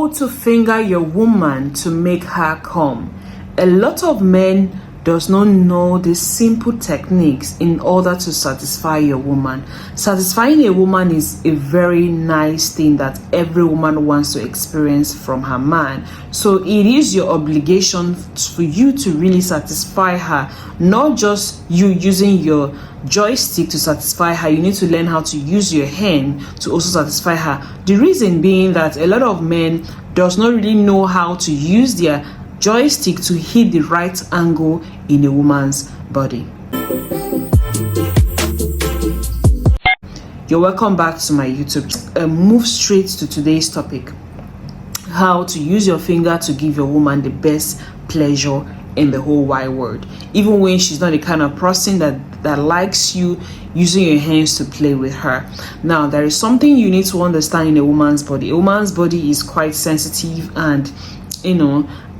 How to finger your woman to make her come. A lot of men does not know the simple techniques in order to satisfy your woman. Satisfying a woman is a very nice thing that every woman wants to experience from her man. So it is your obligation for you to really satisfy her, not just you using your joystick to satisfy her. You need to learn how to use your hand to also satisfy her. The reason being that a lot of men does not really know how to use their joystick to hit the right angle in a woman's body. You're welcome back to my YouTube. Move straight to today's topic: how to use your finger to give your woman the best pleasure in the whole wide world, even when she's not the kind of person that likes you using your hands to play with her. Now, there is something you need to understand in a woman's body. A woman's body is quite sensitive and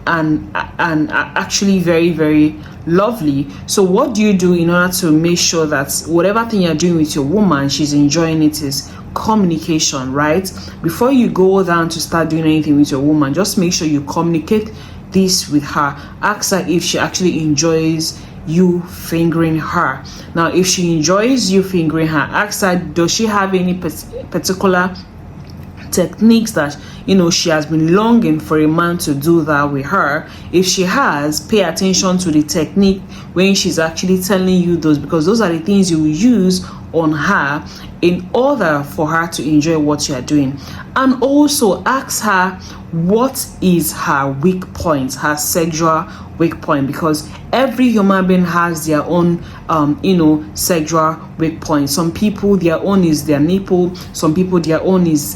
and actually very, very lovely. So what do you do in order to make sure that whatever thing you're doing with your woman, she's enjoying it? Is communication, right? Before you go down to start doing anything with your woman, just make sure you communicate this with her. Ask her if she actually enjoys you fingering her. Now, if she enjoys you fingering her, ask her, does she have any particular techniques that she has been longing for a man to do that with her? If she has, pay attention to the technique when she's actually telling you those, because those are the things you will use on her in order for her to enjoy what you are doing. And also ask her what is her weak point, her sexual weak point, because every human being has their own sexual weak point. Some people, their own is their nipple. Some people, their own is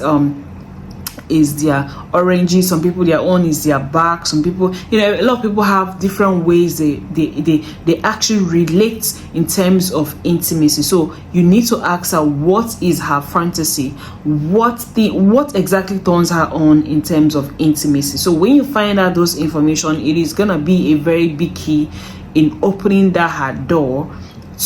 their oranges. Some people, their own is their back. Some people, a lot of people have different ways they actually relate in terms of intimacy. So you need to ask her what is her fantasy, what exactly turns her on in terms of intimacy. So when you find out those information, it is gonna be a very big key in opening that her door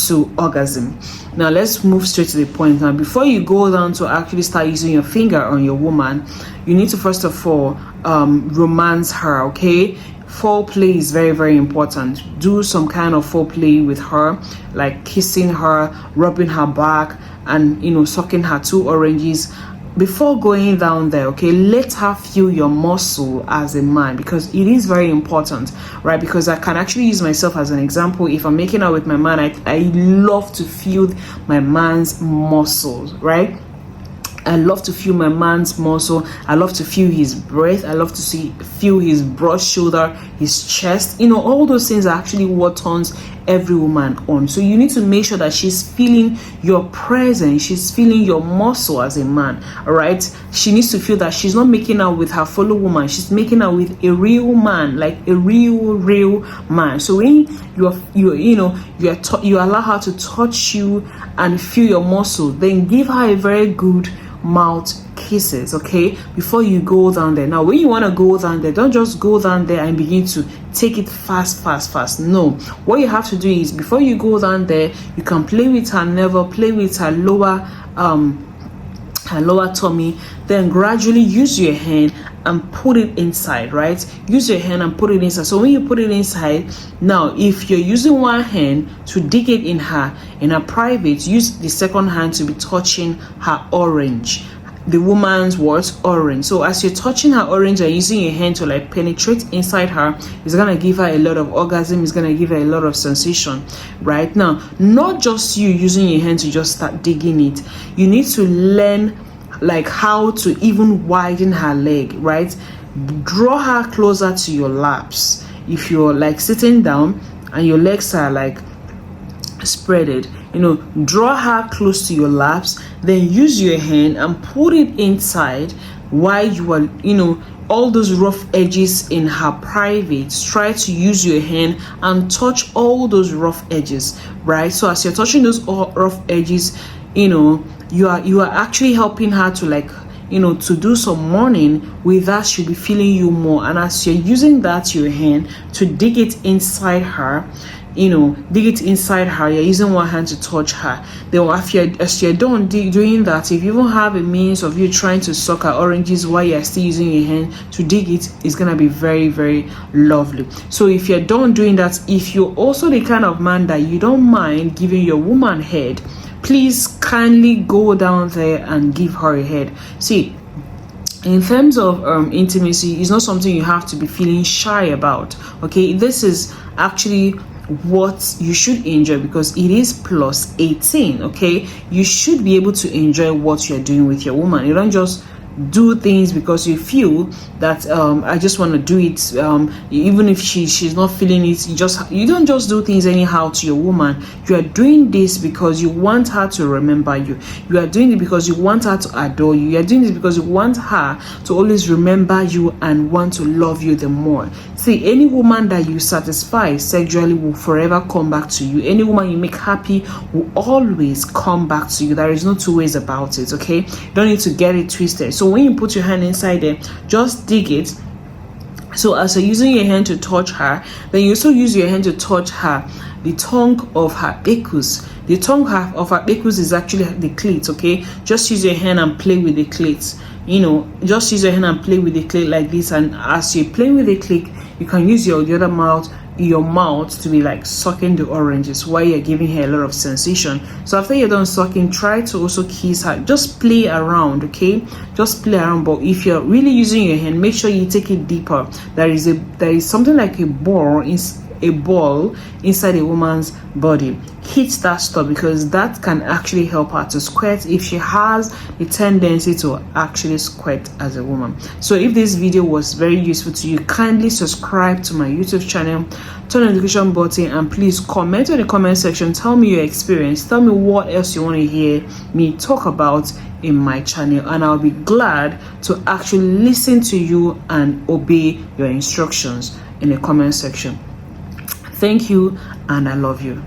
to orgasm. Now let's move straight to the point. Now, before you go down to actually start using your finger on your woman, you need to first of all romance her. Okay, foreplay is very, very important. Do some kind of foreplay with her, like kissing her, rubbing her back, and sucking her two oranges before going down there. Okay, let her feel your muscle as a man, because it is very important, right? Because I can actually use myself as an example. If I'm making out with my man, I love to feel my man's muscles, right? I love to feel my man's muscle. I love to feel his breath. I love to feel his broad shoulder, his chest. All those things are actually what turns every woman on. So you need to make sure that she's feeling your presence. She's feeling your muscle as a man. All right. She needs to feel that she's not making out with her fellow woman. She's making out with a real man, like a real man. So when you allow her to touch you and feel your muscle, then give her a very good mouth kisses, okay, before you go down there. Now, when you want to go down there, don't just go down there and begin to take it fast. No, what you have to do is, before you go down there, you can play with her navel, play with her lower tummy, then gradually use your hand and put it inside, right? Use your hand and put it inside. So when you put it inside, now if you're using one hand to dig it in her private, use the second hand to be touching her orange, the woman's orange. So as you're touching her orange and using your hand to like penetrate inside her, it's gonna give her a lot of orgasm. It's gonna give her a lot of sensation. Right now, not just you using your hand to just start digging it. You need to learn like how to even widen her leg, right? Draw her closer to your laps. If you're like sitting down and your legs are like spreaded, draw her close to your laps, then use your hand and put it inside while you are, all those rough edges in her private. Try to use your hand and touch all those rough edges, right? So as you're touching those rough edges, you are actually helping her to to do some mourning. With that, she'll be feeling you more. And as you're using that your hand to dig it inside her, dig it inside her. You're using one hand to touch her. Then as you're done doing that, if you even have a means of you trying to suck her oranges while you're still using your hand to dig it's gonna be very, very lovely. So if you're done doing that, if you're also the kind of man that you don't mind giving your woman head, please kindly go down there and give her a head. See, in terms of intimacy, it's not something you have to be feeling shy about. Okay, this is actually what you should enjoy, because it is plus 18. Okay, you should be able to enjoy what you're doing with your woman. You don't just do things because you feel that I just want to do it, even if she's not feeling it. You don't just do things anyhow to your woman. You are doing this because you want her to remember you. You are doing it because you want her to adore you. You are doing this because you want her to always remember you and want to love you the more. See, any woman that you satisfy sexually will forever come back to you. Any woman you make happy will always come back to you. There is no two ways about it. Okay, you don't need to get it twisted. So when you put your hand inside there, just dig it. So as you're using your hand to touch her, then you also use your hand to touch the tongue of her icus. The tongue of her icus is actually the clit. Okay, just use your hand and play with the clit. Just use your hand and play with the clit like this. And as you're playing with the clit, you can use your mouth to be like sucking the oranges while you're giving her a lot of sensation. So after you're done sucking, try to also kiss her. Just play around. Okay, just play around. But if you're really using your hand, make sure you take it deeper. There is something like a ball inside a woman's body. Hit that stuff, because that can actually help her to squirt if she has the tendency to actually squirt as a woman. So if this video was very useful to you, kindly subscribe to my YouTube channel, turn on the notification button, and please comment in the comment section. Tell me your experience. Tell me what else you want to hear me talk about in my channel, and I'll be glad to actually listen to you and obey your instructions in the comment section. Thank you, and I love you.